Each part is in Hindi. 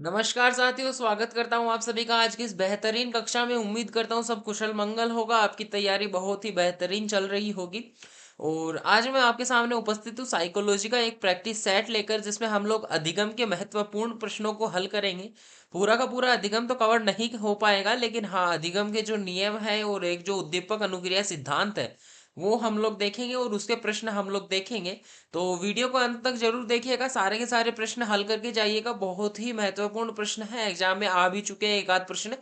नमस्कार साथियों, स्वागत करता हूं आप सभी का आज की इस बेहतरीन कक्षा में। उम्मीद करता हूं सब कुशल मंगल होगा, आपकी तैयारी बहुत ही बेहतरीन चल रही होगी। और आज मैं आपके सामने उपस्थित हूं साइकोलॉजी का एक प्रैक्टिस सेट लेकर, जिसमें हम लोग अधिगम के महत्वपूर्ण प्रश्नों को हल करेंगे। पूरा का पूरा अधिगम तो कवर नहीं हो पाएगा, लेकिन हाँ, अधिगम के जो नियम है और एक जो उद्दीपक अनुक्रिया सिद्धांत है वो हम लोग देखेंगे और उसके प्रश्न हम लोग देखेंगे। तो वीडियो को अंत तक जरूर देखिएगा, सारे के सारे प्रश्न हल करके जाइएगा। बहुत ही महत्वपूर्ण प्रश्न है, एग्जाम में आ भी चुके हैं एक आध प्रश्न।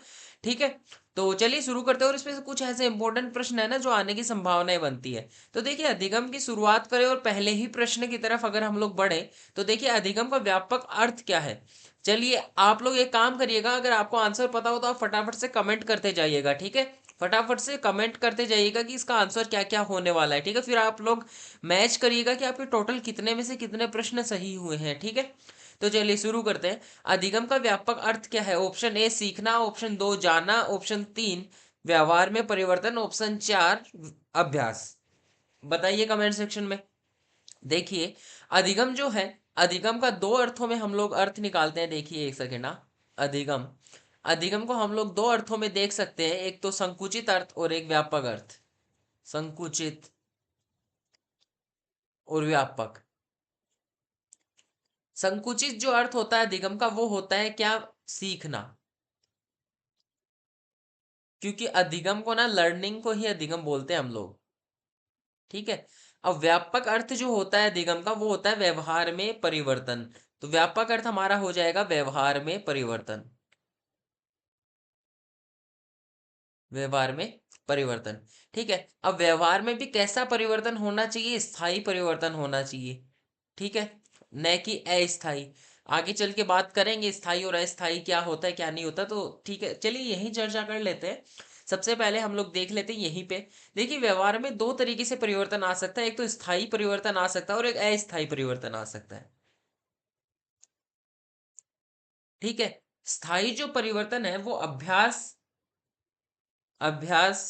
ठीक है, तो चलिए शुरू करते हैं। और इसमें से कुछ ऐसे इंपॉर्टेंट प्रश्न है ना जो आने की संभावनाएं बनती है। तो देखिए, अधिगम की शुरुआत करें और पहले ही प्रश्न की तरफ अगर हम लोग बढ़े तो देखिए, अधिगम का व्यापक अर्थ क्या है। चलिए, आप लोग एक काम करिएगा, अगर आपको आंसर पता हो तो आप फटाफट से कमेंट करते जाइएगा। ठीक है, फटाफट से कमेंट करते जाइएगा कि इसका आंसर क्या क्या होने वाला है। ठीक है, फिर आप लोग मैच करिएगा कि आपके टोटल कितने में से कितने प्रश्न सही हुए हैं। ठीक है, तो चलिए शुरू करते हैं। अधिगम का व्यापक अर्थ क्या है? ऑप्शन ए सीखना, ऑप्शन दो जाना, ऑप्शन तीन व्यवहार में परिवर्तन, ऑप्शन चार अभ्यास। बताइए कमेंट सेक्शन में। देखिए, अधिगम जो है, अधिगम का दो अर्थों में हम लोग अर्थ निकालते हैं। देखिए एक सेकेंड ना। अधिगम अधिगम को हम लोग दो अर्थों में देख सकते हैं, एक तो संकुचित अर्थ और एक व्यापक अर्थ। संकुचित और व्यापक। संकुचित जो अर्थ होता है अधिगम का, वो होता है क्या? सीखना। क्योंकि अधिगम को ना, लर्निंग को ही अधिगम बोलते हैं हम लोग। ठीक है। अब व्यापक अर्थ जो होता है अधिगम का, वो होता है व्यवहार में परिवर्तन। तो व्यापक अर्थ हमारा हो जाएगा व्यवहार में परिवर्तन। व्यवहार में परिवर्तन। ठीक है। अब व्यवहार में भी कैसा परिवर्तन होना चाहिए? स्थायी परिवर्तन होना चाहिए। ठीक है, न कि अस्थाई। आगे चल के बात करेंगे स्थायी और अस्थाई क्या होता है क्या नहीं होता। तो ठीक है, चलिए यही चर्चा कर लेते हैं। सबसे पहले हम लोग देख लेते हैं यहीं पे। देखिए, व्यवहार में दो तरीके से परिवर्तन आ सकता है, एक तो स्थायी परिवर्तन आ सकता है और एक अस्थायी परिवर्तन आ सकता है। ठीक है। स्थायी जो परिवर्तन है वो अभ्यास, अभ्यास,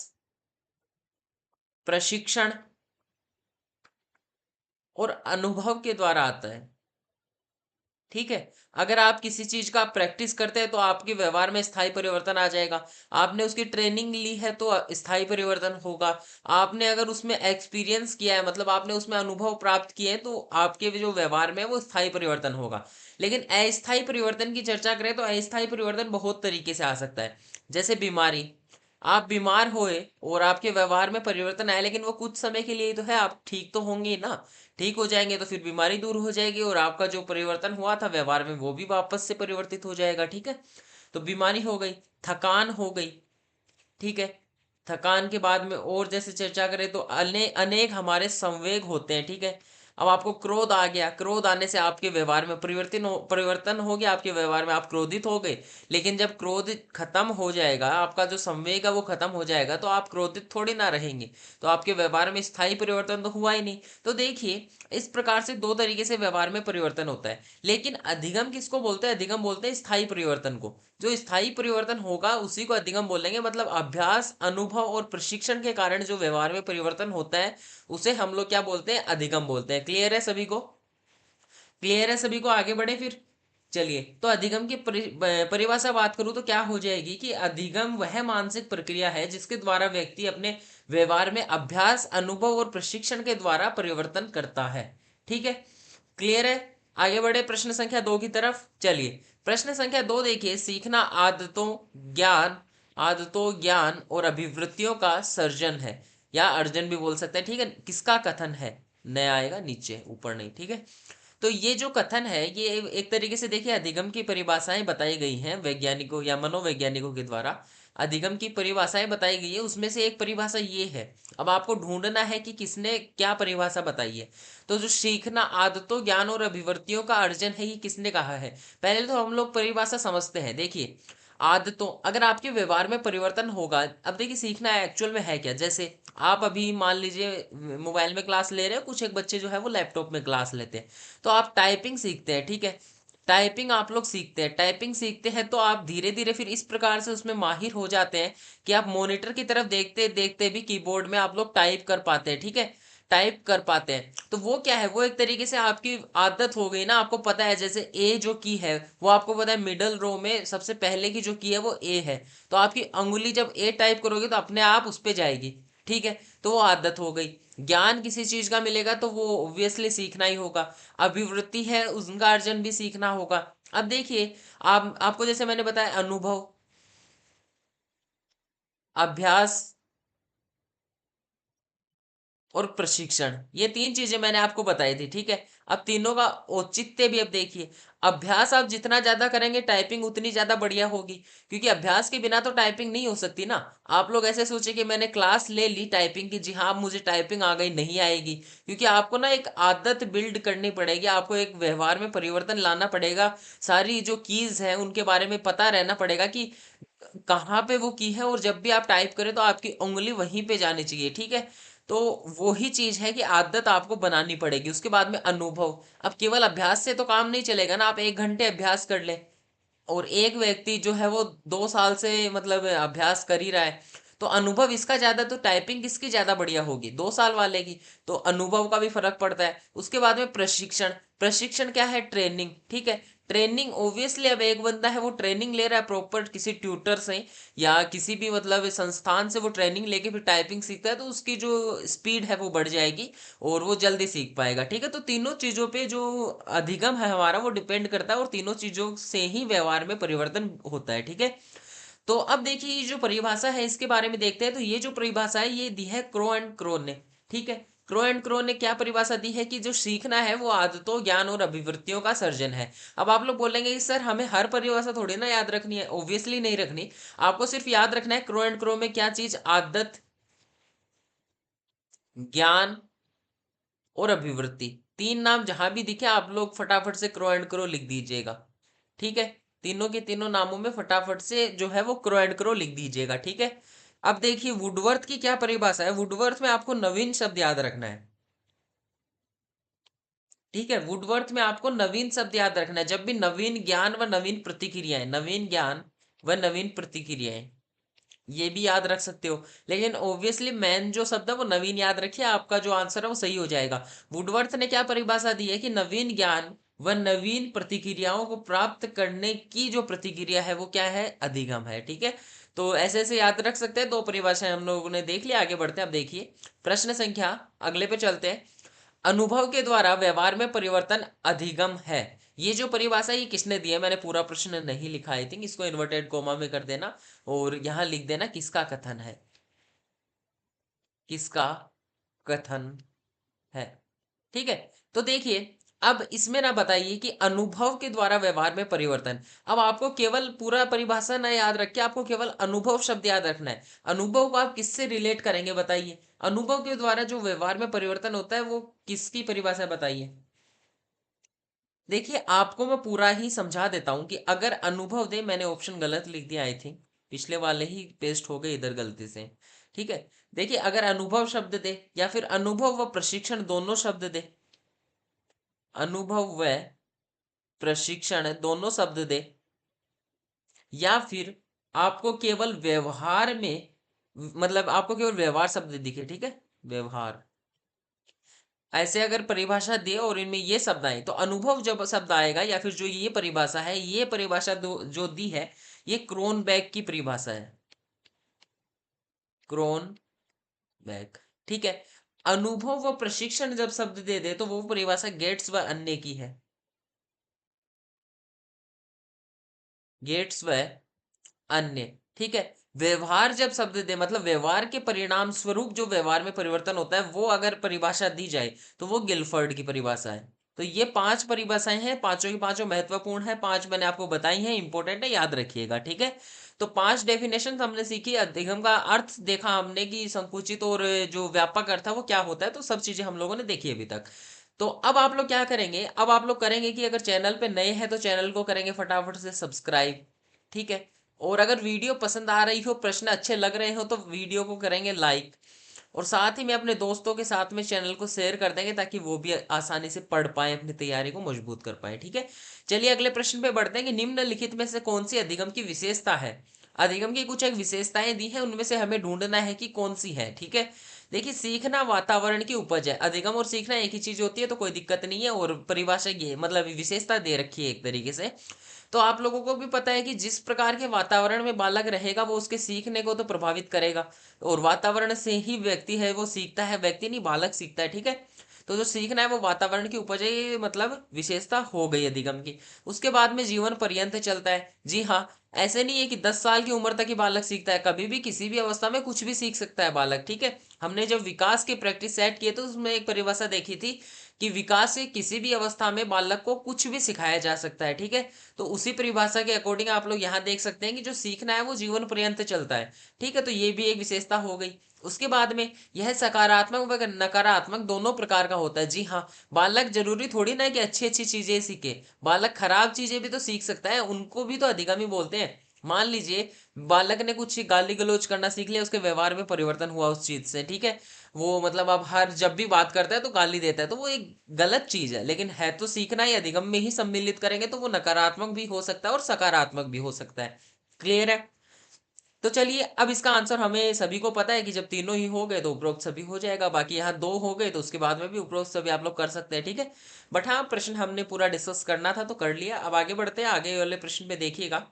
प्रशिक्षण और अनुभव के द्वारा आता है। ठीक है। अगर आप किसी चीज का प्रैक्टिस करते हैं तो आपके व्यवहार में स्थायी परिवर्तन आ जाएगा। आपने उसकी ट्रेनिंग ली है तो स्थायी परिवर्तन होगा। आपने अगर उसमें एक्सपीरियंस किया है, मतलब आपने उसमें अनुभव प्राप्त किए हैं, तो आपके जो व्यवहार में है वो स्थायी परिवर्तन होगा। लेकिन अस्थायी परिवर्तन की चर्चा करें तो अस्थायी परिवर्तन बहुत तरीके से आ सकता है। जैसे बीमारी। आप बीमार हुए और आपके व्यवहार में परिवर्तन आया, लेकिन वो कुछ समय के लिए ही तो है, आप ठीक तो होंगे ना। ठीक हो जाएंगे तो फिर बीमारी दूर हो जाएगी और आपका जो परिवर्तन हुआ था व्यवहार में वो भी वापस से परिवर्तित हो जाएगा। ठीक है, तो बीमारी हो गई, थकान हो गई। ठीक है। थकान के बाद में और जैसे चर्चा करें तो अनेक हमारे संवेग होते हैं। ठीक है। अब आपको क्रोध आ गया, क्रोध आने से आपके व्यवहार में परिवर्तन हो गया, आपके व्यवहार में आप क्रोधित हो गए। लेकिन जब क्रोध खत्म हो जाएगा, आपका जो संवेग है वो खत्म हो जाएगा, तो आप क्रोधित थोड़ी ना रहेंगे। तो आपके व्यवहार में स्थायी परिवर्तन तो हुआ ही नहीं। तो देखिए, इस प्रकार से दो तरीके से व्यवहार में परिवर्तन होता है। लेकिन अधिगम किसको बोलते हैं? अधिगम बोलते हैं स्थायी परिवर्तन को। जो स्थायी परिवर्तन होगा उसी को अधिगम बोलेंगे। मतलब अभ्यास, अनुभव और प्रशिक्षण के कारण जो व्यवहार में परिवर्तन होता है उसे हम लोग क्या बोलते हैं? अधिगम बोलते हैं। क्लियर है सभी को? क्लियर है सभी को? आगे बढ़े फिर। चलिए, तो अधिगम की परिभाषा बात करूं तो क्या हो जाएगी कि अधिगम वह मानसिक प्रक्रिया है जिसके द्वारा व्यक्ति अपने व्यवहार में अभ्यास, अनुभव और प्रशिक्षण के द्वारा परिवर्तन करता है। ठीक है, क्लियर है? आगे बढ़े प्रश्न संख्या दो की तरफ। चलिए, प्रश्न संख्या दो देखिए। सीखना आदतों, ज्ञान और अभिवृत्तियों का सर्जन है, या अर्जन भी बोल सकते हैं। ठीक है, किसका कथन है? नया आएगा नीचे, ऊपर नहीं। ठीक है, तो ये जो कथन है ये एक तरीके से देखिए अधिगम की परिभाषाएं बताई गई हैं वैज्ञानिकों या मनोवैज्ञानिकों के द्वारा। अधिगम की परिभाषाएं बताई गई है, उसमें से एक परिभाषा ये है। अब आपको ढूंढना है कि किसने क्या परिभाषा बताई है। तो जो सीखना आदतों, ज्ञान और अभिवृत्तियों का अर्जन है, ये किसने कहा है? पहले तो हम लोग परिभाषा समझते हैं। देखिए, आदतों, अगर आपके व्यवहार में परिवर्तन होगा। अब देखिए, सीखना एक्चुअल में है क्या? जैसे आप अभी मान लीजिए मोबाइल में क्लास ले रहे हो, कुछ एक बच्चे जो है वो लैपटॉप में क्लास लेते हैं। तो आप टाइपिंग सीखते हैं। ठीक है, टाइपिंग आप लोग सीखते हैं, टाइपिंग सीखते हैं तो आप धीरे धीरे फिर इस प्रकार से उसमें माहिर हो जाते हैं कि आप मॉनिटर की तरफ देखते देखते भी कीबोर्ड में आप लोग टाइप कर पाते हैं। ठीक है, टाइप कर पाते हैं। तो वो क्या है, वो एक तरीके से आपकी आदत हो गई ना, आपको पता है जैसे ए जो की है वो आपको पता है मिडल रो में सबसे पहले की जो की है वो ए है, तो आपकी अंगुली जब ए टाइप करोगे तो अपने आप उस पे जाएगी। ठीक है, तो वो आदत हो गई। ज्ञान किसी चीज का मिलेगा तो वो ऑब्वियसली सीखना ही होगा। अभिवृत्ति है, उसका अर्जन भी सीखना होगा। अब देखिए, आप आपको जैसे मैंने बताया अनुभव, अभ्यास और प्रशिक्षण, ये तीन चीजें मैंने आपको बताई थी। ठीक है, अब तीनों का औचित्य भी अब देखिए। अभ्यास आप जितना ज्यादा करेंगे टाइपिंग उतनी ज्यादा बढ़िया होगी, क्योंकि अभ्यास के बिना तो टाइपिंग नहीं हो सकती ना। आप लोग ऐसे सोचे कि मैंने क्लास ले ली टाइपिंग की, जी हाँ मुझे टाइपिंग आ गई, नहीं आएगी। क्योंकि आपको ना एक आदत बिल्ड करनी पड़ेगी, आपको एक व्यवहार में परिवर्तन लाना पड़ेगा। सारी जो कीज है उनके बारे में पता रहना पड़ेगा कि कहाँ पे वो की है, और जब भी आप टाइप करें तो आपकी उंगली वहीं पे जानी चाहिए। ठीक है, तो वही चीज है कि आदत आपको बनानी पड़ेगी। उसके बाद में अनुभव। अब केवल अभ्यास से तो काम नहीं चलेगा ना, आप 1 घंटे अभ्यास कर ले और एक व्यक्ति जो है वो 2 साल से मतलब अभ्यास कर ही रहा है, तो अनुभव इसका ज्यादा, तो टाइपिंग किसकी ज्यादा बढ़िया होगी, 2 साल वाले की। तो अनुभव का भी फर्क पड़ता है। उसके बाद में प्रशिक्षण। प्रशिक्षण क्या है, ट्रेनिंग। ठीक है, ट्रेनिंग ओब्वियसली अब एक बंदा है वो ट्रेनिंग ले रहा है प्रॉपर किसी ट्यूटर से या किसी भी मतलब संस्थान से, वो ट्रेनिंग लेके फिर टाइपिंग सीखता है, तो उसकी जो स्पीड है वो बढ़ जाएगी और वो जल्दी सीख पाएगा। ठीक है, तो तीनों चीजों पे जो अधिगम है हमारा वो डिपेंड करता है, और तीनों चीजों से ही व्यवहार में परिवर्तन होता है। ठीक है, तो अब देखिए ये जो परिभाषा है इसके बारे में देखते हैं। तो ये जो परिभाषा है ये दी है क्रो एंड क्रो ने। ठीक है, क्रो एंड क्रो ने क्या परिभाषा दी है कि जो सीखना है वो आदतों, ज्ञान और अभिवृत्तियों का सर्जन है। अब आप लोग बोलेंगे कि सर हमें हर परिभाषा थोड़ी ना याद रखनी है, ऑब्वियसली नहीं रखनी। आपको सिर्फ याद रखना है क्रो एंड क्रो में क्या चीज, आदत, ज्ञान और अभिवृत्ति। तीन नाम जहां भी दिखे आप लोग फटाफट से क्रो एंड क्रो लिख दीजिएगा। ठीक है, तीनों के तीनों नामों में फटाफट से जो है वो क्रो एंड क्रो लिख दीजिएगा। ठीक है, अब देखिए वुडवर्थ की क्या परिभाषा है। वुडवर्थ में आपको नवीन शब्द याद रखना है। ठीक है, वुडवर्थ में आपको नवीन शब्द याद रखना है। जब भी नवीन ज्ञान व नवीन प्रतिक्रियाएं, नवीन ज्ञान व नवीन प्रतिक्रियाएं, ये भी याद रख सकते हो। लेकिन ऑब्वियसली मैन जो शब्द है वो नवीन याद रखिए, आपका जो आंसर है वो सही हो जाएगा। वुडवर्थ ने क्या परिभाषा दी है कि नवीन ज्ञान व नवीन प्रतिक्रियाओं को प्राप्त करने की जो प्रतिक्रिया है वो क्या है, अधिगम है। ठीक है, तो ऐसे ऐसे याद रख सकते हैं। दो परिभाषाएं हम लोगों ने देख लिया, आगे बढ़ते हैं। अब देखिए प्रश्न संख्या, अगले पे चलते हैं। अनुभव के द्वारा व्यवहार में परिवर्तन अधिगम है। ये जो परिभाषा ये किसने दी है, मैंने पूरा प्रश्न नहीं लिखा, आई थिंक इसको इन्वर्टेड कोमा में कर देना और यहां लिख देना किसका कथन है, किसका कथन है। ठीक है, तो देखिए अब इसमें ना बताइए कि अनुभव के द्वारा व्यवहार में परिवर्तन। अब आपको केवल पूरा परिभाषा ना याद रख के आपको केवल अनुभव शब्द याद रखना है। अनुभव को आप किससे रिलेट करेंगे बताइए, अनुभव के द्वारा जो व्यवहार में परिवर्तन होता है वो किसकी परिभाषा बताइए। देखिए आपको मैं पूरा ही समझा देता हूं कि अगर अनुभव दे, मैंने ऑप्शन गलत लिख दिया आई थिंक, पिछले वाले ही पेस्ट हो गए इधर गलती से। ठीक है, देखिए अगर अनुभव शब्द दे या फिर अनुभव व प्रशिक्षण दोनों शब्द दे, अनुभव व प्रशिक्षण दोनों शब्द दे, या फिर आपको केवल व्यवहार में मतलब आपको केवल व्यवहार शब्द दिखे, ठीक है, व्यवहार, ऐसे अगर परिभाषा दे और इनमें ये शब्द आए तो अनुभव जब शब्द आएगा, या फिर जो ये परिभाषा है, ये परिभाषा जो दी है ये क्रोनबेक की परिभाषा है, क्रोनबेक। ठीक है, अनुभव व प्रशिक्षण जब शब्द दे दे तो वो परिभाषा गेट्स व अन्य की है, गेट्स व अन्य। ठीक है, व्यवहार जब शब्द दे मतलब व्यवहार के परिणाम स्वरूप जो व्यवहार में परिवर्तन होता है वो अगर परिभाषा दी जाए तो वो गिलफर्ड की परिभाषा है। तो ये 5 परिभाषाएं हैं, पांचों की पांचों महत्वपूर्ण है, 5 मैंने आपको बताई हैं, इंपॉर्टेंट है, याद रखिएगा। ठीक है, तो 5 डेफिनेशन हमने सीखी। अधिगम का अर्थ देखा हमने कि संकुचित और जो व्यापक अर्थ है वो क्या होता है, तो सब चीजें हम लोगों ने देखी अभी तक। तो अब आप लोग क्या करेंगे, अब आप लोग करेंगे कि अगर चैनल पे नए हैं तो चैनल को करेंगे फटाफट से सब्सक्राइब। ठीक है, और अगर वीडियो पसंद आ रही हो, प्रश्न अच्छे लग रहे हो तो वीडियो को करेंगे लाइक, और साथ ही में अपने दोस्तों के साथ में चैनल को शेयर कर देंगे ताकि वो भी आसानी से पढ़ पाए, अपनी तैयारी को मजबूत कर पाए। ठीक है, चलिए अगले प्रश्न पे बढ़ते हैं कि निम्नलिखित में से कौन सी अधिगम की विशेषता है। अधिगम की कुछ एक विशेषताएं दी है, उनमें से हमें ढूंढना है कि कौन सी है। ठीक है, देखिए, सीखना वातावरण की उपज है। अधिगम और सीखना एक ही चीज होती है, तो कोई दिक्कत नहीं है। और परिभाषा ये मतलब विशेषता दे रखी है एक तरीके से। तो आप लोगों को भी पता है कि जिस प्रकार के वातावरण में बालक रहेगा वो उसके सीखने को तो प्रभावित करेगा। और वातावरण से ही व्यक्ति है वो सीखता है, व्यक्ति नहीं बालक सीखता है, ठीक है। तो जो सीखना है वो वातावरण की उपज है, ये मतलब विशेषता हो गई अधिगम की। उसके बाद में जीवन पर्यंत चलता है। जी हाँ, ऐसे नहीं है कि 10 साल की उम्र तक ही बालक सीखता है, कभी भी किसी भी अवस्था में कुछ भी सीख सकता है बालक, ठीक है। हमने जब विकास की प्रैक्टिस सेट किए तो उसमें एक परिभाषा देखी थी कि विकास से किसी भी अवस्था में बालक को कुछ भी सिखाया जा सकता है, ठीक है। तो उसी परिभाषा के अकॉर्डिंग आप लोग यहाँ देख सकते हैं कि जो सीखना है वो जीवन पर्यंत चलता है, ठीक है। तो ये भी एक विशेषता हो गई। उसके बाद में यह सकारात्मक व नकारात्मक दोनों प्रकार का होता है। जी हाँ, बालक जरूरी थोड़ी ना कि अच्छी अच्छी चीजें सीखे, बालक खराब चीजें भी तो सीख सकता है, उनको भी तो अधिगम ही बोलते हैं। मान लीजिए बालक ने कुछ गाली गलौज करना सीख लिया, उसके व्यवहार में परिवर्तन हुआ उस चीज से, ठीक है। वो मतलब अब हर जब भी बात करता है तो गाली देता है, तो वो एक गलत चीज है, लेकिन है तो सीखना ही अधिगम में ही सम्मिलित करेंगे तो वो नकारात्मक भी हो सकता है और सकारात्मक भी हो सकता है। क्लियर है? तो चलिए, अब इसका आंसर हमें सभी को पता है कि जब तीनों ही हो गए तो उपरोक्त सभी हो जाएगा। बाकी यहाँ दो हो गए तो उसके बाद में भी उपरोक्त सभी आप लोग कर सकते हैं, ठीक है। बट हाँ, प्रश्न हमने पूरा डिस्कस करना था तो कर लिया। अब आगे बढ़ते हैं, आगे वाले प्रश्न पे देखिएगा।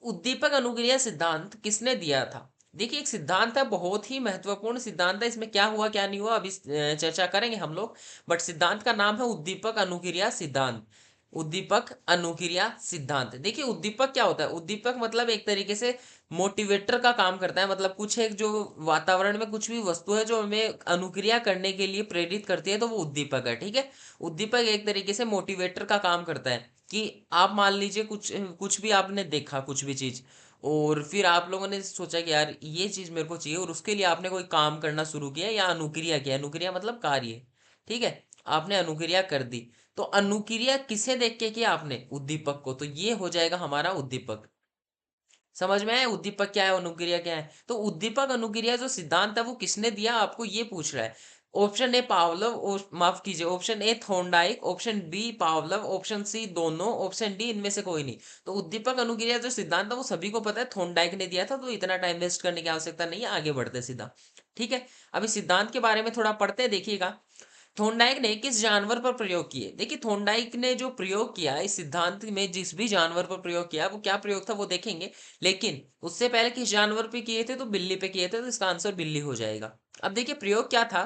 उद्दीपक अनुक्रिया सिद्धांत किसने दिया था? देखिए, एक सिद्धांत है, बहुत ही महत्वपूर्ण सिद्धांत है। इसमें क्या हुआ क्या नहीं हुआ अभी चर्चा करेंगे हम लोग। बट सिद्धांत का नाम है उद्दीपक अनुक्रिया सिद्धांत। उद्दीपक अनुक्रिया सिद्धांत। देखिए, उद्दीपक क्या होता है? उद्दीपक मतलब एक तरीके से मोटिवेटर का काम करता है। मतलब कुछ एक जो वातावरण में कुछ भी वस्तु है जो हमें अनुक्रिया करने के लिए प्रेरित करती है, तो वो उद्दीपक है, ठीक है। उद्दीपक एक तरीके से मोटिवेटर का काम करता है कि आप मान लीजिए कुछ कुछ भी आपने देखा, कुछ भी चीज, और फिर आप लोगों ने सोचा कि यार ये चीज मेरे को चाहिए, और उसके लिए आपने कोई काम करना शुरू किया या अनुक्रिया किया। अनुक्रिया मतलब कार्य, ठीक है। आपने अनुक्रिया कर दी, तो अनुक्रिया किसे देख के किया आपने? उद्दीपक को, तो ये हो जाएगा हमारा उद्दीपक। समझ में आया उद्दीपक क्या है, अनुक्रिया क्या है? तो उद्दीपक अनुक्रिया जो सिद्धांत है वो किसने दिया, आपको ये पूछ रहा है। ऑप्शन ए पावलव, माफ कीजिए, option A Thorndike, option B Pavlov, option C दोनों, ऑप्शन डी इनमें से कोई नहीं। तो उद्दीपक अनुक्रिया जो सिद्धांत है वो सभी को पता है, थॉर्नडाइक ने दिया था, तो इतना टाइम वेस्ट करने की आवश्यकता नहीं है, आगे बढ़ते सीधा, ठीक है। अभी सिद्धांत के बारे में थोड़ा पढ़ते हैं, देखिएगा। थोंडाइक ने किस जानवर पर प्रयोग किए? देखिए, थोंडाइक ने जो प्रयोग किया इस सिद्धांत में, जिस भी जानवर पर प्रयोग किया, वो क्या प्रयोग था वो देखेंगे। लेकिन उससे पहले किस जानवर पे किए थे? तो बिल्ली पे किए थे, तो इसका आंसर बिल्ली हो जाएगा। अब देखिए प्रयोग क्या था,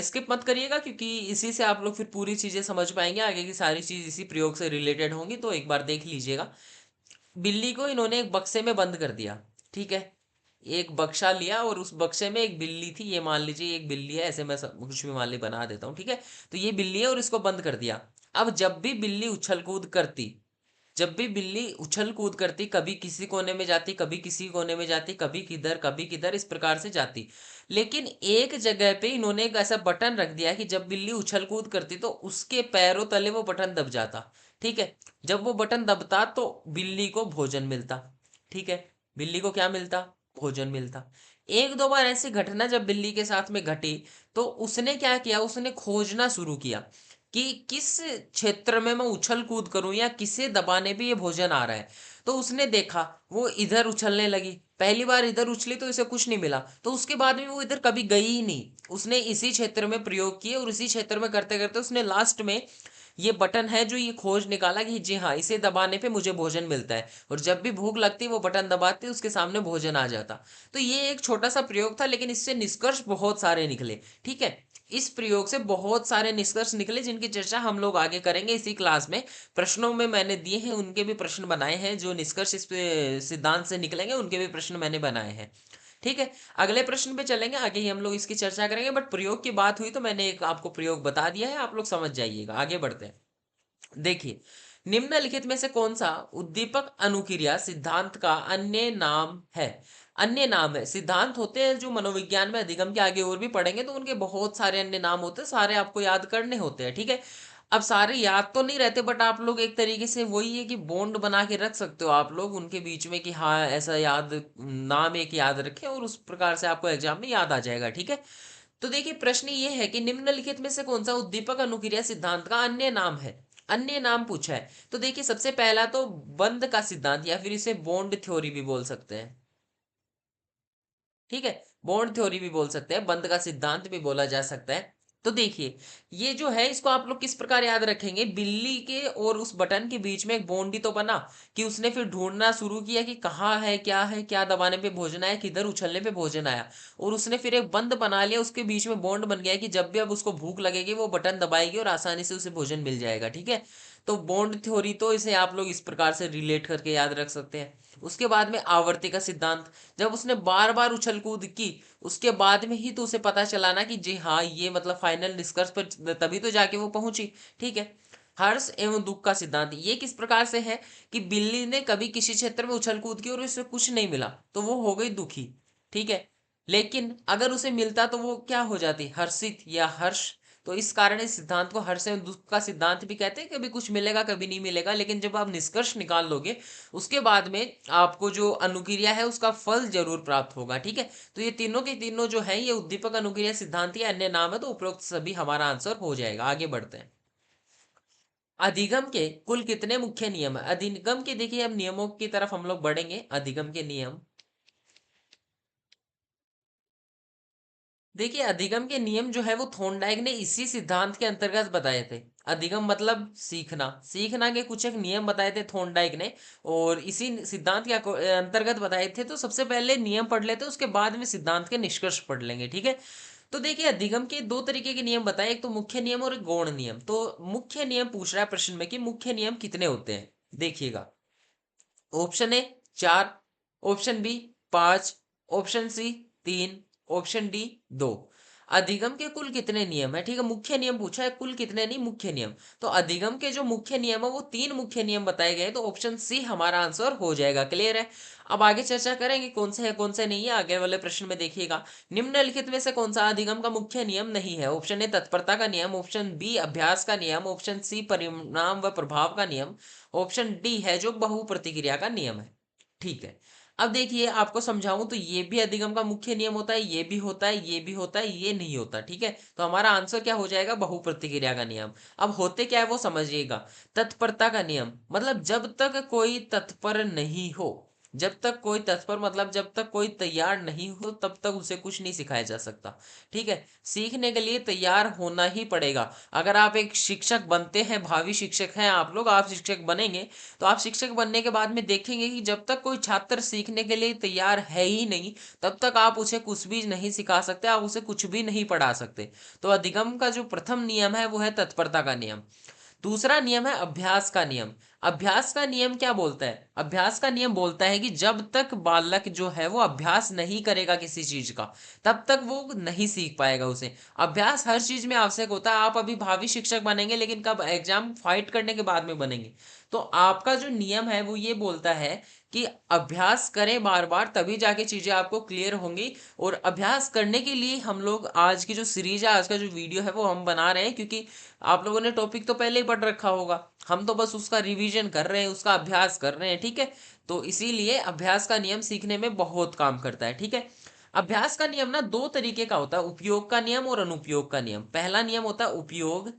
स्किप मत करिएगा क्योंकि इसी से आप लोग फिर पूरी चीजें समझ पाएंगे, आगे की सारी चीज इसी प्रयोग से रिलेटेड होंगी, तो एक बार देख लीजिएगा। बिल्ली को इन्होंने एक बक्से में बंद कर दिया, ठीक है। एक बक्सा लिया और उस बक्से में एक बिल्ली थी, ये मान लीजिए एक बिल्ली है, ऐसे मैं कुछ भी मान ली बना देता हूँ, ठीक है। तो ये बिल्ली है और इसको बंद कर दिया। अब जब भी बिल्ली उछल कूद करती, जब भी बिल्ली उछल कूद करती, कभी किसी कोने में जाती, कभी किसी कोने में जाती, कभी किधर, इस प्रकार से जाती। लेकिन एक जगह पे इन्होंने एक ऐसा बटन रख दिया कि जब बिल्ली उछल कूद करती तो उसके पैरों तले वो बटन दब जाता, ठीक है। जब वो बटन दबता तो बिल्ली को भोजन मिलता, ठीक है। बिल्ली को क्या मिलता? भोजन मिलता। एक दो बार ऐसी घटना जब बिल्ली के साथ में घटी, तो उसने क्या किया, उसने खोजना शुरू किया कि किस क्षेत्र में मैं उछल कूद करूं या किसे दबाने पे ये भोजन आ रहा है। तो उसने देखा, वो इधर उछलने लगी, पहली बार इधर उछली तो इसे कुछ नहीं मिला, तो उसके बाद में वो इधर कभी गई ही नहीं। उसने इसी क्षेत्र में प्रयोग किए और इसी क्षेत्र में करते करते उसने लास्ट में ये बटन है जो ये खोज निकाला कि जी हाँ, इसे दबाने पे मुझे भोजन मिलता है, और जब भी भूख लगती वो बटन दबाते उसके सामने भोजन आ जाता। तो ये एक छोटा सा प्रयोग था, लेकिन इससे निष्कर्ष बहुत सारे निकले, ठीक है। इस प्रयोग से बहुत सारे निष्कर्ष निकले जिनकी चर्चा हम लोग आगे करेंगे इसी क्लास में। प्रश्नों में मैंने दिए हैं, उनके भी प्रश्न बनाए हैं, जो निष्कर्ष इस सिद्धांत से निकलेंगे उनके भी प्रश्न मैंने बनाए हैं, ठीक है। अगले प्रश्न पे चलेंगे, आगे ही हम लोग इसकी चर्चा करेंगे, बट प्रयोग की बात हुई तो मैंने एक आपको प्रयोग बता दिया है, आप लोग समझ जाइएगा। आगे बढ़ते हैं, देखिए। निम्नलिखित में से कौन सा उद्दीपक अनुक्रिया सिद्धांत का अन्य नाम है? अन्य नाम है, सिद्धांत होते हैं जो मनोविज्ञान में अधिगम के आगे और भी पढ़ेंगे तो उनके बहुत सारे अन्य नाम होते हैं, सारे आपको याद करने होते हैं, ठीक है। अब सारे याद तो नहीं रहते, बट आप लोग एक तरीके से वही है कि बॉन्ड बना के रख सकते हो आप लोग उनके बीच में कि हाँ ऐसा याद, नाम एक याद रखें और उस प्रकार से आपको एग्जाम में याद आ जाएगा, ठीक है। तो देखिए, प्रश्न ये है कि निम्नलिखित में से कौन सा उद्दीपक अनुक्रिया सिद्धांत का अन्य नाम है? अन्य नाम पूछा है, तो देखिए सबसे पहला तो बंद का सिद्धांत, या फिर इसे बॉन्ड थ्योरी भी बोल सकते हैं, ठीक है। बॉन्ड थ्योरी भी बोल सकते हैं, बंद का सिद्धांत भी बोला जा सकता है। तो देखिए, ये जो है इसको आप लोग किस प्रकार याद रखेंगे, बिल्ली के और उस बटन के बीच में एक बॉन्ड ही तो बना, कि उसने फिर ढूंढना शुरू किया कि कहाँ है, क्या दबाने पे भोजन आया, किधर उछलने पे भोजन आया, और उसने फिर एक बंद बना लिया, उसके बीच में बॉन्ड बन गया कि जब भी अब उसको भूख लगेगी वो बटन दबाएगी और आसानी से उसे भोजन मिल जाएगा। ठीक है, तो बॉन्ड थ्योरी तो इसे आप लोग इस प्रकार से रिलेट करके याद रख सकते हैं। उसके बाद में आवर्ती का सिद्धांत, जब उसने बार बार उछल कूद की, उसके बाद में ही तो उसे पता चला ना कि जी हाँ, ये मतलब फाइनल निष्कर्ष पर तभी तो जाके वो पहुंची। ठीक है, हर्ष एवं दुख का सिद्धांत, ये किस प्रकार से है कि बिल्ली ने कभी किसी क्षेत्र में उछल कूद की और उसे कुछ नहीं मिला तो वो हो गई दुखी। ठीक है, लेकिन अगर उसे मिलता तो वो क्या हो जाती, हर्षित या हर्ष। तो इस कारण इस सिद्धांत को हर्ष एवं दुख का सिद्धांत भी कहते हैं। कभी कुछ मिलेगा कभी नहीं मिलेगा, लेकिन जब आप निष्कर्ष निकाल लोगे उसके बाद में आपको जो अनुक्रिया है उसका फल जरूर प्राप्त होगा। ठीक है, तो ये तीनों के तीनों जो है ये उद्दीपक अनुक्रिया सिद्धांत या अन्य नाम है, तो उपरोक्त सभी हमारा आंसर हो जाएगा। आगे बढ़ते हैं। अधिगम के कुल कितने मुख्य नियम है? अधिगम के देखिए अब नियमों की तरफ हम लोग बढ़ेंगे। अधिगम के नियम, देखिए अधिगम के नियम जो है वो थोंडाइक ने इसी सिद्धांत के अंतर्गत बताए थे। अधिगम मतलब सीखना, सीखना के कुछ एक नियम बताए थे थोंडाइक ने, और इसी सिद्धांत के अंतर्गत बताए थे। तो सबसे पहले नियम पढ़ लेते हैं, उसके बाद में सिद्धांत के निष्कर्ष पढ़ लेंगे। ठीक है, तो देखिए अधिगम के दो तरीके के नियम बताए, एक तो मुख्य नियम और एक गौण नियम। तो मुख्य नियम पूछ रहा है प्रश्न में कि मुख्य नियम कितने होते हैं। देखिएगा, option A 4, option B 5, option C 3, option D 2। अधिगम के कुल कितने नियम है? ठीक है, मुख्य नियम पूछा है, कुल कितने नहीं, मुख्य नियम। तो अधिगम के जो मुख्य नियम है वो 3 मुख्य नियम बताए गए, तो ऑप्शन सी हमारा आंसर हो जाएगा। क्लियर है? अब आगे चर्चा करेंगे कौन से है कौन से नहीं है। आगे वाले प्रश्न में देखिएगा, निम्नलिखित में से कौन सा अधिगम का मुख्य नियम नहीं है? ऑप्शन ए तत्परता का नियम, ऑप्शन बी अभ्यास का नियम, ऑप्शन सी परिणाम व प्रभाव का नियम, ऑप्शन डी है जो बहु प्रतिक्रिया का नियम है। ठीक है, अब देखिए आपको समझाऊं तो ये भी अधिगम का मुख्य नियम होता है, ये भी होता है, ये भी होता है, ये नहीं होता। ठीक है, तो हमारा आंसर क्या हो जाएगा? बहु प्रतिक्रिया का नियम। अब होते क्या है वो समझिएगा। तत्परता का नियम मतलब जब तक कोई तत्पर नहीं हो, जब तक कोई तत्पर मतलब जब तक कोई तैयार नहीं हो तब तक उसे कुछ नहीं सिखाया जा सकता। ठीक है, सीखने के लिए तैयार होना ही पड़ेगा। अगर आप एक शिक्षक बनते हैं, भावी शिक्षक हैं आप लोग, आप शिक्षक बनेंगे, तो आप शिक्षक बनने के बाद में देखेंगे कि जब तक कोई छात्र सीखने के लिए तैयार है ही नहीं तब तक आप उसे कुछ भी नहीं सिखा सकते, आप उसे कुछ भी नहीं पढ़ा सकते। तो अधिगम का जो प्रथम नियम है वो है तत्परता का नियम। दूसरा नियम है अभ्यास का नियम। अभ्यास का नियम क्या बोलता है? अभ्यास का नियम बोलता है कि जब तक बालक जो है वो अभ्यास नहीं करेगा किसी चीज का तब तक वो नहीं सीख पाएगा उसे। अभ्यास हर चीज में आवश्यक होता है। आप अभी भावी शिक्षक बनेंगे लेकिन कब? एग्जाम फाइट करने के बाद में बनेंगे। तो आपका जो नियम है वो ये बोलता है कि अभ्यास करें बार बार, तभी जाके चीजें आपको क्लियर होंगी। और अभ्यास करने के लिए हम लोग आज की जो सीरीज है, आज का जो वीडियो है वो हम बना रहे हैं, क्योंकि आप लोगों ने टॉपिक तो पहले ही पढ़ रखा होगा, हम तो बस उसका रिवीजन कर रहे हैं, उसका अभ्यास कर रहे हैं। ठीक है, तो इसीलिए अभ्यास का नियम सीखने में बहुत काम करता है। ठीक है, अभ्यास का नियम ना दो तरीके का होता है, उपयोग का नियम और अनुपयोग का नियम। पहला नियम होता है उपयोग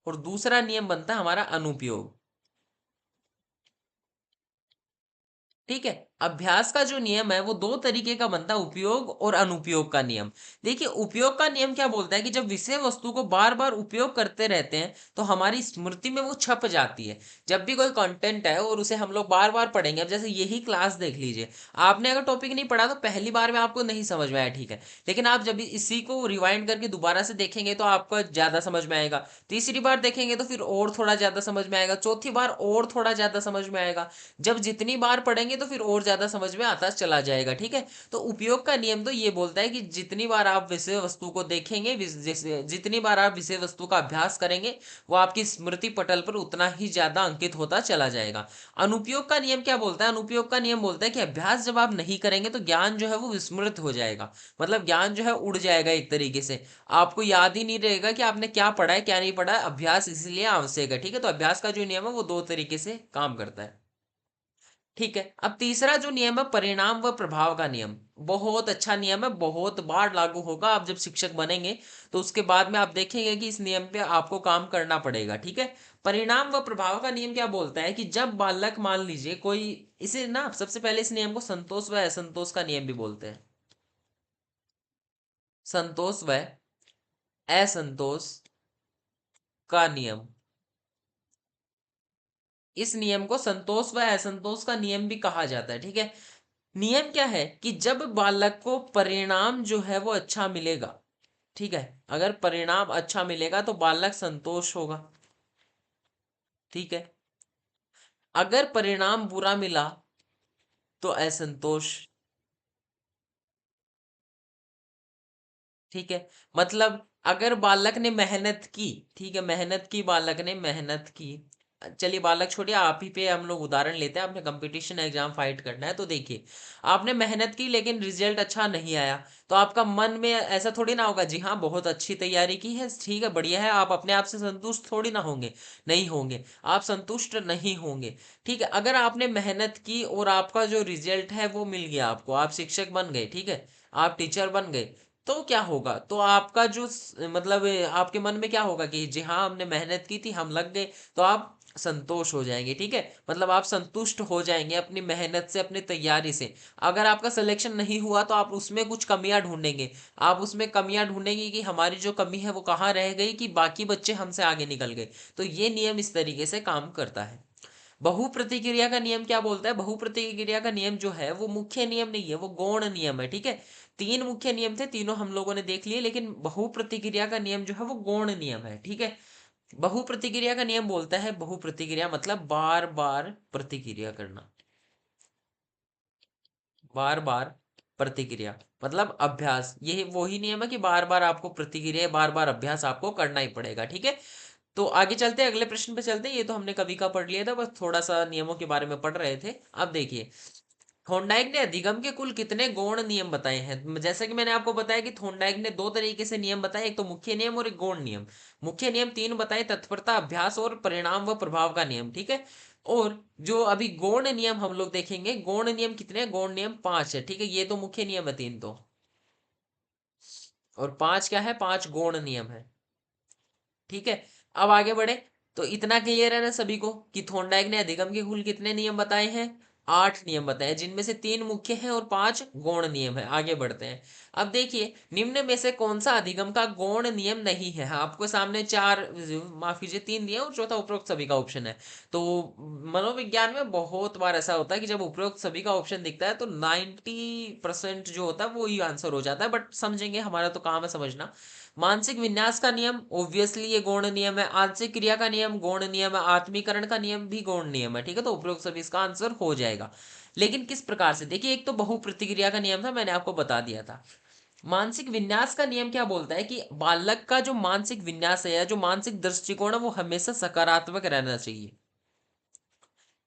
और दूसरा नियम बनता है हमारा अनुपयोग। ठीक है, अभ्यास का जो नियम है वो दो तरीके का बनता है, उपयोग और अनुपयोग का नियम। देखिए उपयोग का नियम क्या बोलता है कि जब विषय वस्तु को बार बार उपयोग करते रहते हैं तो हमारी स्मृति में वो छप जाती है। जब भी कोई कंटेंट है और उसे हम लोग बार बार पढ़ेंगे, अब जैसे यही क्लास देख लीजिए, आपने अगर टॉपिक नहीं पढ़ा तो पहली बार में आपको नहीं समझ में आया, ठीक है, लेकिन आप जब इसी को रिवाइंड करके दोबारा से देखेंगे तो आपको ज्यादा समझ में आएगा। तीसरी बार देखेंगे तो फिर और थोड़ा ज्यादा समझ में आएगा, चौथी बार और थोड़ा ज्यादा समझ में आएगा, जब जितनी बार पढ़ेंगे तो फिर और ज्यादा समझ में आता चला जाएगा। ठीक है, तो उपयोग का नियम तो ये बोलता है कि जितनी बार आप विषय वस्तु को देखेंगे, जितनी बार आप विषय वस्तु का अभ्यास करेंगे, वो आपकी स्मृति पटल पर उतना ही ज्यादा अंकित होता चला जाएगा। अनुपयोग का नियम क्या बोलता है? अनुपयोग का नियम बोलता है कि अभ्यास जब आप नहीं करेंगे तो ज्ञान जो है वो विस्मृत हो जाएगा, मतलब ज्ञान जो है उड़ जाएगा एक तरीके से, आपको याद ही नहीं रहेगा कि आपने क्या पढ़ा है क्या नहीं पढ़ा है। अभ्यास इसलिए आवश्यक है। ठीक है, तो अभ्यास का जो नियम है वो दो तरीके से काम करता है। ठीक है। अब तीसरा जो नियम है परिणाम व प्रभाव का नियम, बहुत अच्छा नियम है, बहुत बार लागू होगा। आप जब शिक्षक बनेंगे तो उसके बाद में आप देखेंगे कि इस नियम पे आपको काम करना पड़ेगा। ठीक है। परिणाम व प्रभाव का नियम क्या बोलता है कि जब बालक मान लीजिए कोई, इसे ना सबसे पहले इस नियम को संतोष व असंतोष का नियम भी बोलते हैं। संतोष व असंतोष का नियम, इस नियम को संतोष व असंतोष का नियम भी कहा जाता है। ठीक है। नियम क्या है कि जब बालक को परिणाम जो है वो अच्छा मिलेगा, ठीक है, अगर परिणाम अच्छा मिलेगा तो बालक संतोष होगा। ठीक है। अगर परिणाम बुरा मिला तो असंतोष। ठीक है। मतलब अगर बालक ने मेहनत की, ठीक है, मेहनत की, बालक ने मेहनत की, चलिए बालक छोड़िए, आप ही पे हम लोग उदाहरण लेते हैं। आपने कंपटीशन एग्जाम फाइट करना है तो देखिए, आपने मेहनत की लेकिन रिजल्ट अच्छा नहीं आया, तो आपका मन में ऐसा थोड़ी ना होगा जी हाँ बहुत अच्छी तैयारी की है, ठीक है, बढ़िया है। आप अपने आप से संतुष्ट थोड़ी ना होंगे, नहीं होंगे, आप संतुष्ट नहीं होंगे। ठीक है। अगर आपने मेहनत की और आपका जो रिजल्ट है वो मिल गया आपको, आप शिक्षक बन गए, ठीक है, आप टीचर बन गए, तो क्या होगा, तो आपका जो मतलब आपके मन में क्या होगा कि जी हाँ हमने मेहनत की थी, हम लग गए, तो आप संतोष हो जाएंगे। ठीक है। मतलब आप संतुष्ट हो जाएंगे अपनी मेहनत से, अपनी तैयारी से। अगर आपका सिलेक्शन नहीं हुआ तो आप उसमें कुछ कमियां ढूंढेंगे, आप उसमें कमियां ढूंढेंगे कि हमारी जो कमी है वो कहाँ रह गई कि बाकी बच्चे हमसे आगे निकल गए। तो ये नियम इस तरीके से काम करता है। बहु प्रतिक्रिया का नियम क्या बोलता है? बहु प्रतिक्रिया का नियम जो है वो मुख्य नियम नहीं है, वो गौण नियम है। ठीक है। तीन मुख्य नियम थे, तीनों हम लोगों ने देख लिए, लेकिन बहु प्रतिक्रिया का नियम जो है वो गौण नियम है। ठीक है। बहु प्रतिक्रिया का नियम बोलता है, बहु प्रतिक्रिया मतलब बार बार प्रतिक्रिया करना, बार बार प्रतिक्रिया मतलब अभ्यास। ये वही नियम है कि बार बार आपको प्रतिक्रिया, बार बार अभ्यास आपको करना ही पड़ेगा। ठीक है। तो आगे चलते हैं, अगले प्रश्न पे चलते हैं। ये तो हमने कभी का पढ़ लिया था, बस थोड़ा सा नियमों के बारे में पढ़ रहे थे। अब देखिए, थॉर्नडाइक ने अधिगम के कुल कितने गौण नियम बताए हैं? जैसा कि मैंने आपको बताया कि थॉर्नडाइक ने दो तरीके से नियम बताए, एक तो मुख्य नियम और एक गौण नियम। मुख्य नियम तीन बताए, तत्परता, अभ्यास और परिणाम व प्रभाव का नियम। ठीक है। और जो अभी गौण नियम हम लोग देखेंगे, गौण नियम कितने हैं? गौण नियम पांच है। ठीक है। ये तो मुख्य नियम है तीन तो, और पांच क्या है? पांच गौण नियम है। ठीक है। अब आगे बढ़े, तो इतना क्लियर है ना सभी को कि थॉर्नडाइक ने अधिगम के कुल कितने नियम बताए हैं? आठ नियम बताए, जिनमें से तीन मुख्य हैं और पांच गौण नियम है। आगे बढ़ते हैं। अब देखिए, निम्न में से कौन सा अधिगम का गौण नियम नहीं है? हाँ, आपको सामने चार, माफ कीजिए, तीन दिए और चौथा उपरोक्त सभी का ऑप्शन है। तो मनोविज्ञान में बहुत बार ऐसा होता है कि जब उपरोक्त सभी का ऑप्शन दिखता है तो 90% जो होता है वो ही आंसर हो जाता है, बट समझेंगे, हमारा तो काम है समझना। मानसिक विन्यास का नियम, ऑब्वियसली ये गौण नियम है। आंशिक क्रिया का नियम गौण नियम है। आत्मीकरण का नियम भी गौण नियम है। ठीक है। तो उपरोक्त सभी इसका आंसर हो जाएगा। लेकिन किस प्रकार से? देखिए, एक तो बहु प्रतिक्रिया का नियम था, मैंने आपको बता दिया था। मानसिक विन्यास का नियम क्या बोलता है कि बालक का जो मानसिक विन्यास है या जो मानसिक दृष्टिकोण है वो हमेशा सकारात्मक रहना चाहिए।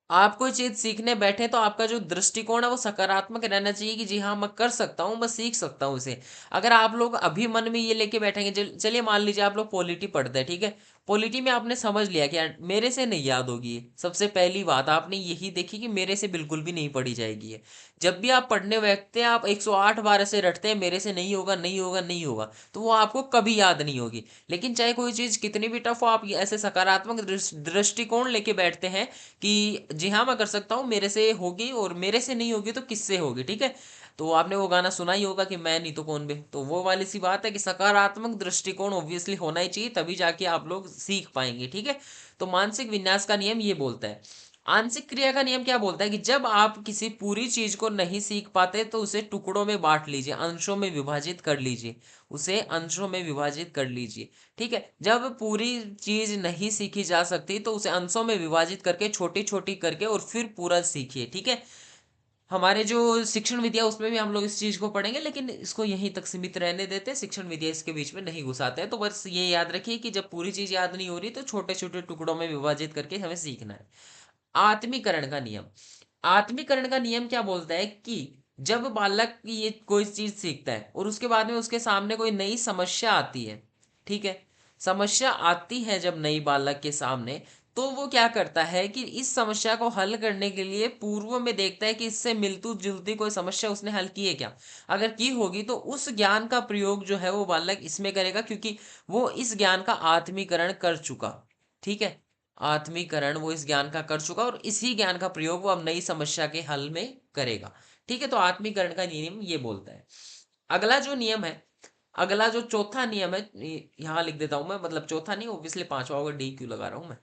आप कोई चीज सीखने बैठे तो आपका जो दृष्टिकोण है वो सकारात्मक रहना चाहिए कि जी हाँ मैं कर सकता हूँ, मैं सीख सकता हूँ इसे। अगर आप लोग अभी मन में ये लेके बैठेंगे, चलिए मान लीजिए आप लोग पॉलिटी पढ़ते हैं, ठीक है, पॉलिटी में आपने समझ लिया कि यार मेरे से नहीं याद होगी ये, सबसे पहली बात आपने यही देखी कि मेरे से बिल्कुल भी नहीं पढ़ी जाएगी ये। जब भी आप पढ़ने बैठते हैं आप 108 बार ऐसे रटते हैं मेरे से नहीं होगा, नहीं होगा, नहीं होगा, तो वो आपको कभी याद नहीं होगी। लेकिन चाहे कोई चीज कितनी भी टफ हो, आप ऐसे सकारात्मक दृष्टिकोण लेके बैठते हैं कि जी हाँ मैं कर सकता हूँ, मेरे से होगी, और मेरे से नहीं होगी तो किससे होगी। ठीक है। तो आपने वो गाना सुना ही होगा कि मैं नहीं तो कौन बे, तो वो वाली सी बात है कि सकारात्मक दृष्टिकोण ऑब्वियसली होना ही चाहिए, तभी जाके आप लोग सीख पाएंगे। ठीक है। तो मानसिक विन्यास का नियम ये बोलता है। आंशिक क्रिया का नियम क्या बोलता है कि जब आप किसी पूरी चीज को नहीं सीख पाते तो उसे टुकड़ों में बांट लीजिए, अंशों में विभाजित कर लीजिए, उसे अंशों में विभाजित कर लीजिए। ठीक है। जब पूरी चीज नहीं सीखी जा सकती तो उसे अंशों में विभाजित करके, छोटी छोटी करके, और फिर पूरा सीखिए। ठीक है। हमारे जो शिक्षण विद्या उसमें भी हम लोग इस चीज को पढ़ेंगे, लेकिन इसको यहीं तक सीमित रहने देते हैं, शिक्षण विद्या इसके बीच में नहीं घुसाते हैं। तो बस ये याद रखिए कि जब पूरी चीज याद नहीं हो रही तो छोटे छोटे टुकड़ों में विभाजित करके हमें सीखना है। आत्मीकरण का नियम, आत्मीकरण का नियम क्या बोलता है कि जब बालक ये कोई चीज सीखता है और उसके बाद में उसके सामने कोई नई समस्या आती है, ठीक है, समस्या आती है जब नई बालक के सामने, तो वो क्या करता है कि इस समस्या को हल करने के लिए पूर्व में देखता है कि इससे मिलती जुलती कोई समस्या उसने हल की है क्या। अगर की होगी तो उस ज्ञान का प्रयोग जो है वो बालक इसमें करेगा, क्योंकि वो इस ज्ञान का आत्मीकरण कर चुका। ठीक है, आत्मीकरण वो इस ज्ञान का कर चुका और इसी ज्ञान का प्रयोग वो अब नई समस्या के हल में करेगा। ठीक है, तो आत्मीकरण का नियम ये बोलता है। अगला जो नियम है, अगला जो चौथा नियम है, यहां लिख देता हूं मैं, मतलब चौथा नहीं, ऑब्वियसली पांचवा होगा, डी क्यों लगा रहा हूं मैं।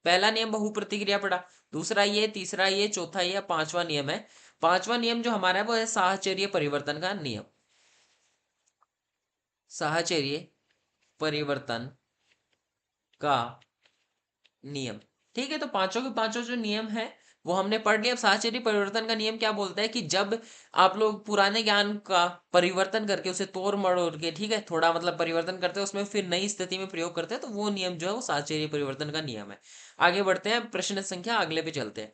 पहला नियम बहु प्रतिक्रिया पड़ा, दूसरा ये, तीसरा ये, चौथा ये, पांचवा नियम है। पांचवा नियम जो हमारा है वो है साहचर्य परिवर्तन का नियम। साहचर्य परिवर्तन का नियम। ठीक है, तो पांचों के पांचों जो नियम है वो हमने पढ़ लिया। अब साहचर्य परिवर्तन का नियम क्या बोलता है कि जब आप लोग पुराने ज्ञान का परिवर्तन करके उसे तोड़ मरोड़ के, ठीक है, थोड़ा मतलब परिवर्तन करते हैं उसमें, फिर नई स्थिति में प्रयोग करते हैं, तो वो नियम जो है वो साहचर्य परिवर्तन का नियम है। आगे बढ़ते हैं, प्रश्न संख्या अगले पे चलते हैं।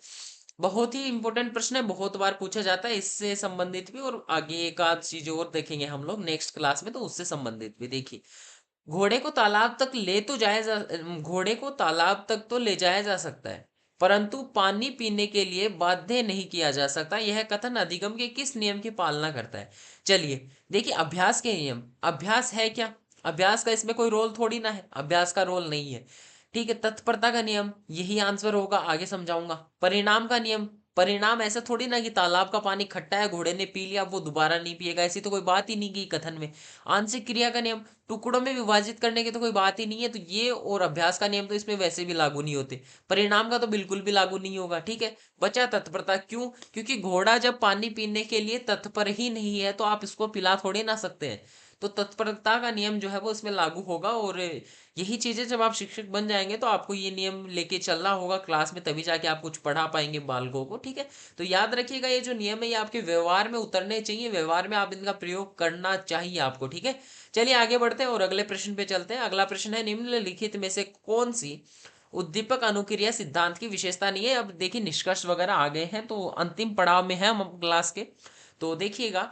बहुत ही इंपॉर्टेंट प्रश्न है, बहुत बार पूछा जाता है, इससे संबंधित भी, और आगे एक आध चीज और देखेंगे हम लोग नेक्स्ट क्लास में, तो उससे संबंधित भी। देखिए, घोड़े को तालाब तक ले तो जाया जा घोड़े को तालाब तक तो ले जाया जा सकता है, परंतु पानी पीने के लिए बाध्य नहीं किया जा सकता। यह कथन अधिगम के किस नियम की पालना करता है। चलिए देखिए, अभ्यास के नियम। अभ्यास है क्या, अभ्यास का इसमें कोई रोल थोड़ी ना है, अभ्यास का रोल नहीं है। ठीक है, तत्परता का नियम, यही आंसर होगा, आगे समझाऊंगा। परिणाम का नियम, परिणाम ऐसा थोड़ी ना कि तालाब का पानी खट्टा है, घोड़े ने पी लिया, वो दोबारा नहीं पिएगा, ऐसी तो कोई बात ही नहीं की कथन में। आंशिक क्रिया का नियम, टुकड़ों में विभाजित करने की तो कोई बात ही नहीं है, तो ये और अभ्यास का नियम तो इसमें वैसे भी लागू नहीं होते। परिणाम का तो बिल्कुल भी लागू नहीं होगा। ठीक है, बचा तत्परता। क्यों? क्योंकि घोड़ा जब पानी पीने के लिए तत्पर ही नहीं है तो आप इसको पिला थोड़ी ना सकते हैं, तो तत्परता का नियम जो है वो इसमें लागू होगा। और यही चीजें जब आप शिक्षक बन जाएंगे तो आपको ये नियम लेके चलना होगा क्लास में, तभी जाके आप कुछ पढ़ा पाएंगे बालकों को। ठीक है, तो याद रखिएगा, ये जो नियम है ये आपके व्यवहार में उतरने चाहिए, व्यवहार में आप इनका प्रयोग करना चाहिए आपको। ठीक है, चलिए आगे बढ़ते हैं और अगले प्रश्न पे चलते हैं। अगला प्रश्न है, निम्नलिखित में से कौन सी उद्दीपक अनुक्रिया सिद्धांत की विशेषता नहीं है। अब देखिए, निष्कर्ष वगैरह आ गए हैं तो अंतिम पड़ाव में है हम क्लास के, तो देखिएगा,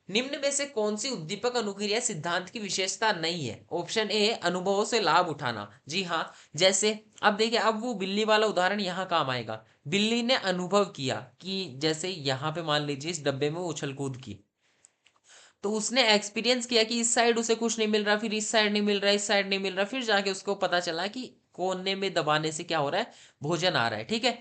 निम्न में से कौन सी उद्दीपक अनुक्रिया सिद्धांत की विशेषता नहीं है। ऑप्शन ए, अनुभवों से लाभ उठाना। जी हाँ, जैसे अब देखिए, अब वो बिल्ली वाला उदाहरण यहाँ काम आएगा। बिल्ली ने अनुभव किया कि जैसे यहाँ पे मान लीजिए इस डब्बे में उछल कूद की, तो उसने एक्सपीरियंस किया कि इस साइड उसे कुछ नहीं मिल रहा, फिर इस साइड नहीं मिल रहा, इस साइड नहीं मिल रहा, फिर जाके उसको पता चला कि कोने में दबाने से क्या हो रहा है, भोजन आ रहा है। ठीक है,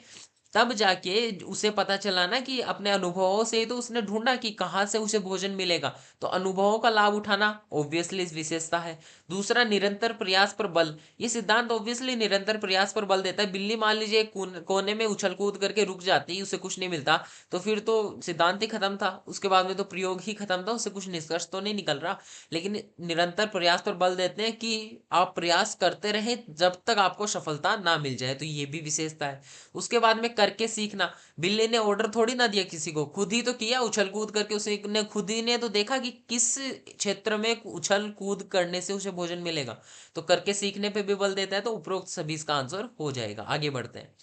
तब जाके उसे पता चला ना कि अपने अनुभवों से, तो उसने ढूंढा कि कहाँ से उसे भोजन मिलेगा, तो अनुभवों का लाभ उठाना ऑब्वियसली इस विशेषता है। दूसरा, निरंतर प्रयास पर बल। ये सिद्धांत ऑब्वियसली निरंतर प्रयास पर बल देता है। बिल्ली मान लीजिए कोने में उछल कूद करके रुक जाती, उसे कुछ नहीं मिलता, तो फिर तो सिद्धांत ही खत्म था, उसके बाद में तो प्रयोग ही खत्म था, उससे कुछ निष्कर्ष तो नहीं निकल रहा। लेकिन निरंतर प्रयास पर बल देते हैं कि आप प्रयास करते रहें जब तक आपको सफलता ना मिल जाए, तो ये भी विशेषता है। उसके बाद में करके सीखना। बिल्ली ने ऑर्डर थोड़ी ना दिया किसी को, खुद ही तो किया उछल कूद करके, उसे ने खुद ही ने तो देखा कि किस क्षेत्र में उछल कूद करने से उसे भोजन मिलेगा, तो करके सीखने पे भी बल देता है। तो उपरोक्त सभी इसका आंसर हो जाएगा। आगे बढ़ते हैं,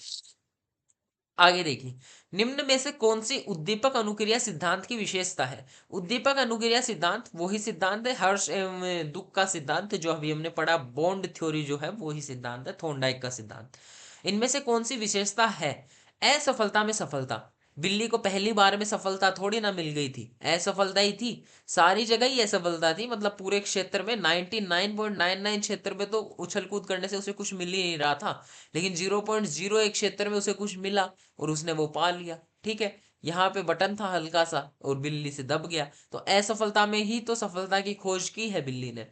आगे देखिए, निम्न में से कौन सी उद्दीपक अनुक्रिया सिद्धांत की विशेषता है। उद्दीपक अनुक्रिया सिद्धांत वही सिद्धांत है, हर्ष एवं दुख का सिद्धांत जो अभी हमने पढ़ा, बॉन्ड थ्योरी जो है वही सिद्धांत है, थॉर्नडाइक का सिद्धांत। इनमें से कौन सी विशेषता है। असफलता में सफलता। बिल्ली को पहली बार में सफलता थोड़ी ना मिल गई थी, असफलता ही थी, सारी जगह ही असफलता थी, मतलब पूरे क्षेत्र में 99.99 क्षेत्र में तो उछल कूद करने से उसे कुछ मिल ही नहीं रहा था, लेकिन 0.01 क्षेत्र में उसे कुछ मिला और उसने वो पा लिया। ठीक है, यहाँ पे बटन था हल्का सा और बिल्ली से दब गया, तो असफलता में ही तो सफलता की खोज की है बिल्ली ने।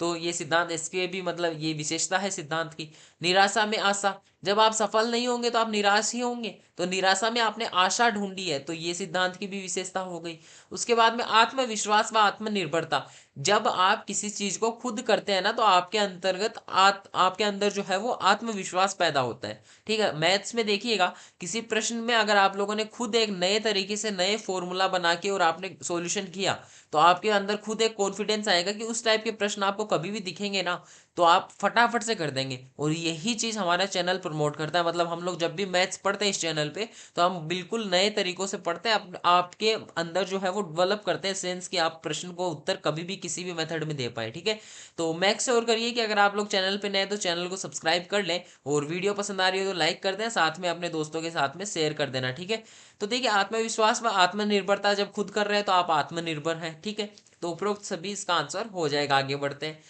तो ये सिद्धांत, इसके भी मतलब ये विशेषता है सिद्धांत की। निराशा में आशा। जब आप सफल नहीं होंगे तो आप निराश ही होंगे, तो निराशा में आपने आशा ढूंढी है, तो ये सिद्धांत की भी विशेषता हो गई। उसके बाद में आत्मविश्वास व आत्मनिर्भरता। जब आप किसी चीज को खुद करते हैं ना, तो आपके अंतर्गत आपके अंदर जो है वो आत्मविश्वास पैदा होता है। ठीक है, मैथ्स में देखिएगा, किसी प्रश्न में अगर आप लोगों ने खुद एक नए तरीके से नए फॉर्मूला बना के और आपने सॉल्यूशन किया, तो आपके अंदर खुद एक कॉन्फिडेंस आएगा कि उस टाइप के प्रश्न आपको कभी भी दिखेंगे ना, तो आप फटाफट से कर देंगे। और यही चीज़ हमारा चैनल प्रमोट करता है, मतलब हम लोग जब भी मैथ्स पढ़ते हैं इस चैनल पे तो हम बिल्कुल नए तरीकों से पढ़ते हैं, आपके अंदर जो है वो डेवलप करते हैं सेंस कि आप प्रश्न को उत्तर कभी भी किसी भी मेथड में दे पाए। ठीक है, तो मैक्स श्योर करिए कि अगर आप लोग चैनल पे नए तो चैनल को सब्सक्राइब कर लें, और वीडियो पसंद आ रही हो तो लाइक कर दें, साथ में अपने दोस्तों के साथ में शेयर कर देना। ठीक है, तो देखिए आत्मविश्वास व आत्मनिर्भरता जब खुद कर रहे हैं तो आप आत्मनिर्भर हैं। ठीक है, तो उपरोक्त सभी इसका आंसर हो जाएगा। आगे बढ़ते हैं।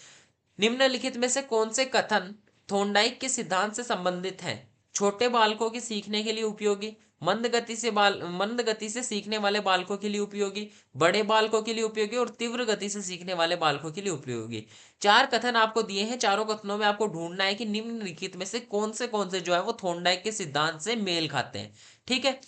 निम्नलिखित में से कौन से कथन थोंडाइक के सिद्धांत से संबंधित हैं? छोटे बालकों के सीखने के लिए उपयोगी, मंद गति से सीखने वाले बालकों के लिए उपयोगी, बड़े बालकों के लिए उपयोगी और तीव्र गति से सीखने वाले बालकों के लिए उपयोगी। चार कथन आपको दिए हैं, चारों कथनों में आपको ढूंढना है कि निम्नलिखित में से कौन से जो है वो थोंडाइक के सिद्धांत से मेल खाते हैं। ठीक है,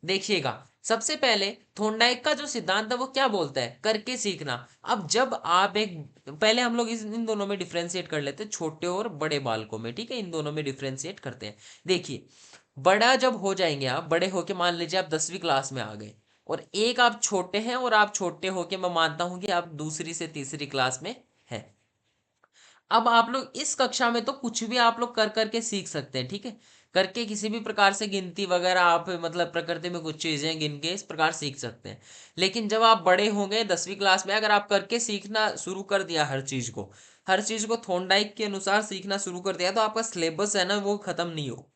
देखिएगा, सबसे पहले थोंडाइक का जो सिद्धांत है वो क्या बोलता है? करके सीखना। अब जब आप एक, पहले हम लोग इन दोनों में डिफ्रेंशिएट कर लेते हैं, छोटे और बड़े बालकों में। ठीक है, इन दोनों में डिफ्रेंशिएट करते हैं। देखिए, बड़ा जब हो जाएंगे आप, बड़े होके मान लीजिए आप 10वीं क्लास में आ गए, और एक आप छोटे हैं, और आप छोटे होके मैं मानता हूं कि आप दूसरी से तीसरी क्लास में हैं। अब आप लोग इस कक्षा में तो कुछ भी आप लोग कर करके सीख सकते हैं। ठीक है, करके किसी भी प्रकार से गिनती वगैरह आप, मतलब प्रकृति में कुछ चीजें गिन के इस प्रकार सीख सकते हैं। लेकिन जब आप बड़े होंगे 10वीं क्लास में, अगर आप करके सीखना शुरू कर दिया, हर चीज को थॉर्नडाइक के अनुसार सीखना शुरू कर दिया, तो आपका सिलेबस है ना वो खत्म नहीं हो।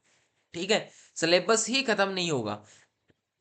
ठीक है, सिलेबस ही खत्म नहीं होगा।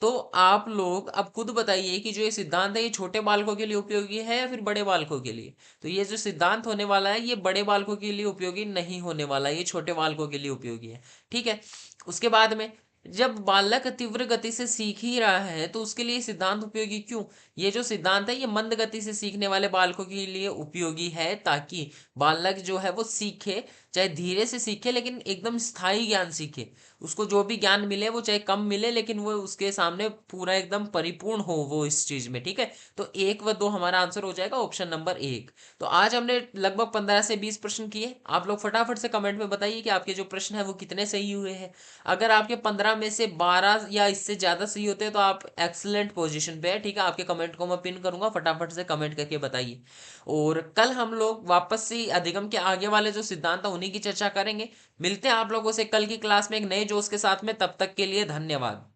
तो आप लोग अब खुद बताइए कि जो ये सिद्धांत है ये छोटे बालकों के लिए उपयोगी है या फिर बड़े बालकों के लिए? तो ये जो सिद्धांत होने वाला है ये बड़े बालकों के लिए उपयोगी नहीं होने वाला है, ये छोटे बालकों के लिए उपयोगी है। ठीक है, उसके बाद में, जब बालक तीव्र गति से सीख ही रहा है तो उसके लिए सिद्धांत उपयोगी क्यों? ये जो सिद्धांत है ये मंद गति से सीखने वाले बालकों के लिए उपयोगी है, ताकि बालक जो है वो सीखे, चाहे धीरे से सीखे लेकिन एकदम स्थायी ज्ञान सीखे। उसको जो भी ज्ञान मिले वो चाहे कम मिले, लेकिन वो उसके सामने पूरा एकदम परिपूर्ण हो वो इस चीज में। ठीक है, तो 1 व 2 हमारा आंसर हो जाएगा ऑप्शन नंबर 1। तो आज हमने लगभग 15 से 20 प्रश्न किए। आप लोग फटाफट से कमेंट में बताइए कि आपके जो प्रश्न है वो कितने सही हुए हैं। अगर आपके 15 में से 12 या इससे ज्यादा सही होते हैं तो आप एक्सलेंट पोजीशन पे है। ठीक है, आपके कमेंट को मैं पिन करूंगा, फटाफट से कमेंट करके बताइए। और कल हम लोग वापस से अधिगम के आगे वाले जो सिद्धांत है उन्हीं की चर्चा करेंगे। मिलते हैं आप लोगों से कल की क्लास में एक नए जोश के साथ में, तब तक के लिए धन्यवाद।